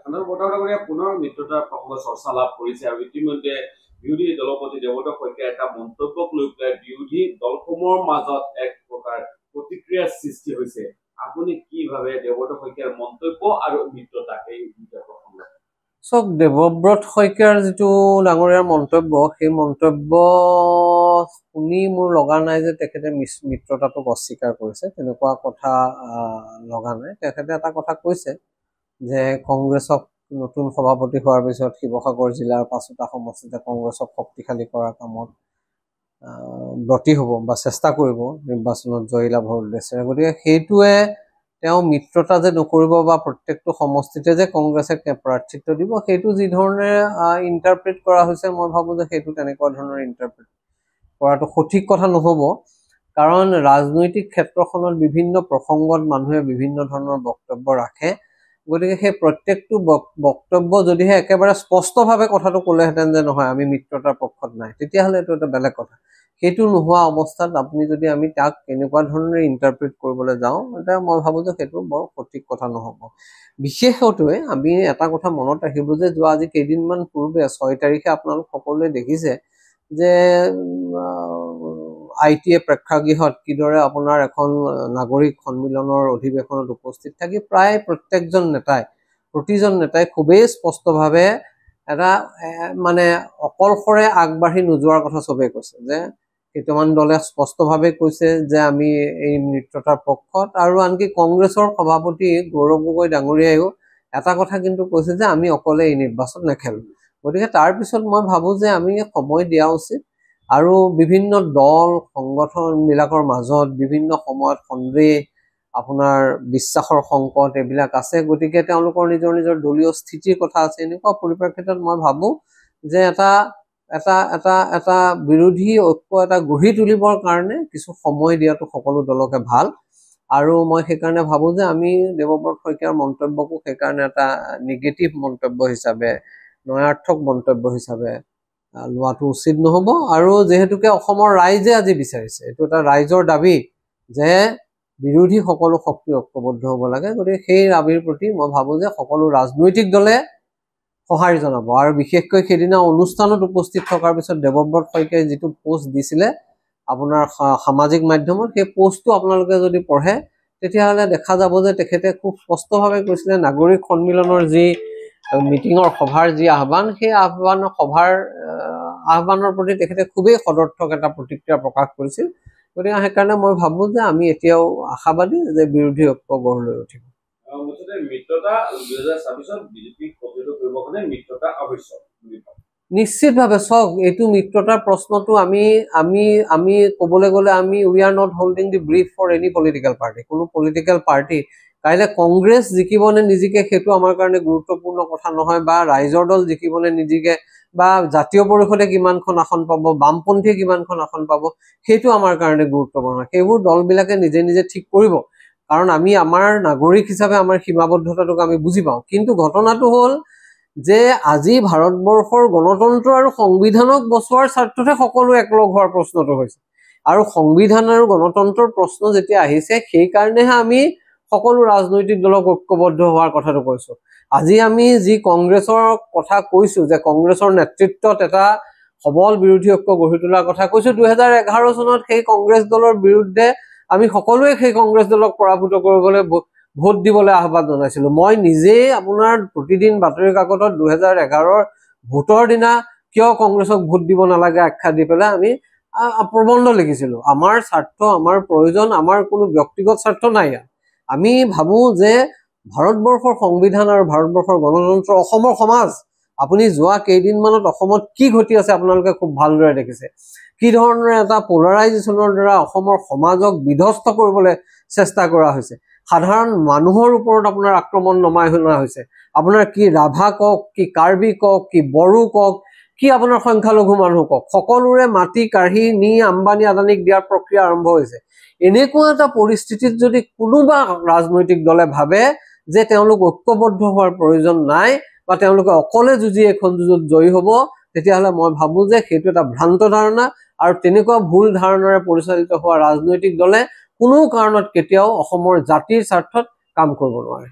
পুনৰ মিত্ৰতাৰ প্ৰসংগ চৰ্চা লাভ কৰিছে আৰু ইতিমধ্যে বিৰোধী দলপতি দেৱব্ৰত শইকীয়াৰ এটা মন্তব্যক লৈ পেলাই বিৰোধী দলসমূহৰ মাজত এক প্ৰকাৰ প্ৰতিক্ৰিয়াৰ সৃষ্টি হৈছে। আপুনি কি ভাবে দেৱব্ৰত শইকীয়াৰ মন্তব্য আৰু মিত্ৰতা এই দুটা প্ৰসংগ? চক দেৱব্ৰত শইকীয়াৰ যিটো ডাঙৰীয়াৰ মন্তব্য, সেই মন্তব্য শুনি মোৰ লগা নাই যে তেখেতে মিত্ৰতাটোক অস্বীকাৰ কৰিছে, তেনেকুৱা কথা লগা নাই। তেখেতে এটা কথা কৈছে যে কংগ্ৰেছক নতুন সভাপতি হোৱাৰ পিছত শিৱসাগৰ জিলাৰ ৫টা সমষ্টিতে কংগ্ৰেছক শক্তিশালী কৰাৰ কামত ব্ৰতী হ'ব বা চেষ্টা কৰিব নিৰ্বাচনত জয়ী লাভৰ উদ্দেশ্যেৰে। গতিকে সেইটোৱে তেওঁ মিত্ৰতা যে নকৰিব বা প্ৰত্যেকটো সমষ্টিতে যে কংগ্ৰেছে প্ৰাৰ্থিত্ব দিব, সেইটো যি ধৰণে ইণ্টাৰপ্ৰেট কৰা হৈছে, মই ভাবোঁ যে সেইটো তেনেকুৱা ধৰণৰ ইণ্টাৰপ্ৰেট কৰাটো সঠিক কথা নহ'ব। কাৰণ ৰাজনৈতিক ক্ষেত্ৰখনত বিভিন্ন প্ৰসংগত মানুহে বিভিন্ন ধৰণৰ বক্তব্য ৰাখে। গতিকে সেই প্ৰত্যেকটো বক্তব্য যদিহে একেবাৰে স্পষ্টভাৱে কথাটো ক'লেহেঁতেন যে নহয় আমি মিত্ৰতাৰ পক্ষত নাই, তেতিয়াহ'লে এইটো এটা বেলেগ কথা। সেইটো নোহোৱা অৱস্থাত আমি তাক কেনেকুৱা ধৰণে ইণ্টাৰপ্ৰেট কৰিবলৈ যাওঁ, এতিয়া মই ভাবোঁ যে সেইটো বৰ সঠিক কথা নহ'ব। বিশেষতঃ আমি এটা কথা মনত ৰাখিব যে যোৱা আজি কেইদিনমান পূৰ্বে ৬ তাৰিখে আপোনালোক সকলোৱে দেখিছে যে ITA প্ৰেক্ষাগৃহত কিদৰে আপোনাৰ এখন নাগৰিক সন্মিলনৰ অধিৱেশনত উপস্থিত থাকি প্ৰায় প্ৰতিজন নেতাই খুবেই স্পষ্টভাৱে এটা মানে অকলশৰে আগবাঢ়ি নোযোৱাৰ কথা চবেই কৈছে, যে কেইটামান দলে স্পষ্টভাৱে কৈছে যে আমি এই মিত্ৰতাৰ পক্ষত, আৰু আনকি কংগ্ৰেছৰ সভাপতি গৌৰৱ গগৈ ডাঙৰীয়াইও এটা কথা কিন্তু কৈছে যে আমি অকলে এই নিৰ্বাচন নেখেলো। গতিকে তাৰপিছত মই ভাবোঁ যে আমি সময় দিয়া উচিত, আৰু বিভিন্ন দল সংগঠনবিলাকৰ মাজত বিভিন্ন সময়ত সন্দেহ, আপোনাৰ বিশ্বাসৰ সংকট এইবিলাক আছে। গতিকে তেওঁলোকৰ নিজৰ নিজৰ দলীয় স্থিতিৰ কথা আছে। এনেকুৱা পৰিপ্ৰেক্ষিতত মই ভাবোঁ যে এটা বিৰোধী ঐক্য এটা গঢ়ি তুলিবৰ কাৰণে কিছু সময় দিয়াটো সকলো দলকে ভাল। আৰু মই সেইকাৰণে ভাবোঁ যে আমি দেৱব্ৰত শইকীয়াৰ মন্তব্যকো সেইকাৰণে এটা নিগেটিভ মন্তব্য হিচাপে, নয়াৰ্থক মন্তব্য হিচাপে লোৱাটো উচিত নহ'ব। আৰু যিহেতুকে অসমৰ ৰাইজে আজি বিচাৰিছে, এইটো এটা ৰাইজৰ দাবী যে বিৰোধী সকলো শক্তি ঐক্যবদ্ধ হ'ব লাগে। গতিকে সেই দাবীৰ প্ৰতি মই ভাবোঁ যে সকলো ৰাজনৈতিক দলে সঁহাৰি জনাব। আৰু বিশেষকৈ সেইদিনা অনুষ্ঠানত উপস্থিত থকাৰ পিছত দেৱব্ৰত শইকীয়াই যিটো পোষ্ট দিছিলে আপোনাৰ সামাজিক মাধ্যমত, সেই পোষ্টটো আপোনালোকে যদি পঢ়ে তেতিয়াহ'লে দেখা যাব যে তেখেতে খুব স্পষ্টভাৱে কৈছিলে নাগৰিক সন্মিলনৰ যি মিটিঙৰ সভাৰ যি আহ্বান, সেই আহ্বানৰ প্ৰতি তেখেতে খুবেই সদৰ্থক এটা প্ৰতিক্ৰিয়া প্ৰকাশ কৰিছিল। গতিকে সেইকাৰণে মই ভাবোঁ যে আমি এতিয়াও আশাবাদী যে বিৰোধী ঐক্য গঢ় লৈ উঠিব। নিশ্চিতভাৱে চাওক, এইটো মিত্ৰতাৰ প্ৰশ্নটো আমি ক'বলৈ গ'লে we are not holding the brief for any political party. কোনো পলিটিকেল পাৰ্টি কাইলৈ কংগ্ৰেছ জিকিব নে নিজিকে সেইটো আমাৰ কাৰণে গুৰুত্বপূৰ্ণ কথা নহয়, বা ৰাইজৰ দল জিকিব নে নিজিকে, বা জাতীয় পৰিষদে কিমানখন আসন পাব, বামপন্থীয়ে কিমানখন আসন পাব, সেইটো আমাৰ কাৰণে গুৰুত্বপূৰ্ণ। সেইবোৰ দলবিলাকে নিজে নিজে ঠিক কৰিব, কাৰণ আমি আমাৰ নাগৰিক হিচাপে আমাৰ সীমাবদ্ধতাটোক আমি বুজি পাওঁ। কিন্তু ঘটনাটো হ'ল যে আজি ভাৰতবৰ্ষৰ গণতন্ত্ৰ আৰু সংবিধানক বচোৱাৰ স্বাৰ্থতে সকলো একলগ হোৱাৰ প্ৰশ্নটো হৈছে। আৰু সংবিধান আৰু গণতন্ত্ৰৰ প্ৰশ্ন যেতিয়া আহিছে, সেইকাৰণেহে আমি সকলো ৰাজনৈতিক দলক ঐক্যবদ্ধ হোৱাৰ কথাটো কৈছো। আজি আমি যি কংগ্ৰেছৰ কথা কৈছো, যে কংগ্ৰেছৰ নেতৃত্বত এটা সবল বিৰোধী ঐক্য গঢ়ি তোলাৰ কথা কৈছো, 2011 চনত সেই কংগ্ৰেছ দলৰ বিৰুদ্ধে আমি সকলোৱে সেই কংগ্ৰেছ দলক পৰাভূত কৰিবলৈ ভোট দিবলৈ আহ্বান জনাইছিলো। মই নিজেই আপোনাৰ প্ৰতিদিন বাতৰি কাকতত 2011 ভোটৰ দিনা কিয় কংগ্ৰেছক ভোট দিব নালাগে আখ্যা দি পেলাই আমি প্ৰবন্ধ লিখিছিলো। আমাৰ স্বাৰ্থ, আমাৰ প্ৰয়োজন, আমাৰ কোনো ব্যক্তিগত স্বাৰ্থ নাই। আমি ভাবো যে ভাৰতবৰ্ষৰ সংবিধান আৰু ভাৰতবৰ্ষৰ গণতন্ত্ৰ, অসমৰ সমাজ, আপুনি যোৱা কেইদিনমানত অসমত কি ঘটি আছে আপোনালোকে খুব ভালদৰে দেখিছে। কি ধৰণে এটা পোলাৰাইজেশ্যনৰ দ্বাৰা অসমৰ সমাজক বিধ্বস্ত কৰিবলৈ চেষ্টা কৰা হৈছে। সাধাৰণ মানুহৰ ওপৰত আপোনাৰ আক্ৰমণ নমাই অনা হৈছে। আপোনাৰ কি ৰাভা কওক, কি কাৰ্বি কওক, কি বড়ো কওক, কি আপোনাৰ সংখ্যালঘু মানুহ কওক, সকলোৰে মাটি কাঢ়ি নি আম্বানী আদানীক দিয়াৰ প্ৰক্ৰিয়া আৰম্ভ হৈছে। এনেকুৱা এটা পৰিস্থিতিত যদি কোনোবা ৰাজনৈতিক দলে ভাবে যে তেওঁলোক ঐক্যবদ্ধ হোৱাৰ প্ৰয়োজন নাই বা তেওঁলোকে অকলে যুঁজি এখন যুঁজত জয়ী হ'ব, তেতিয়াহ'লে মই ভাবো যে সেইটো এটা ভ্ৰান্ত ধাৰণা। আৰু তেনেকুৱা ভুল ধাৰণাৰে পৰিচালিত হোৱা ৰাজনৈতিক দলে কোনো কাৰণত কেতিয়াও অসমৰ জাতিৰ স্বাৰ্থত কাম কৰিব নোৱাৰে।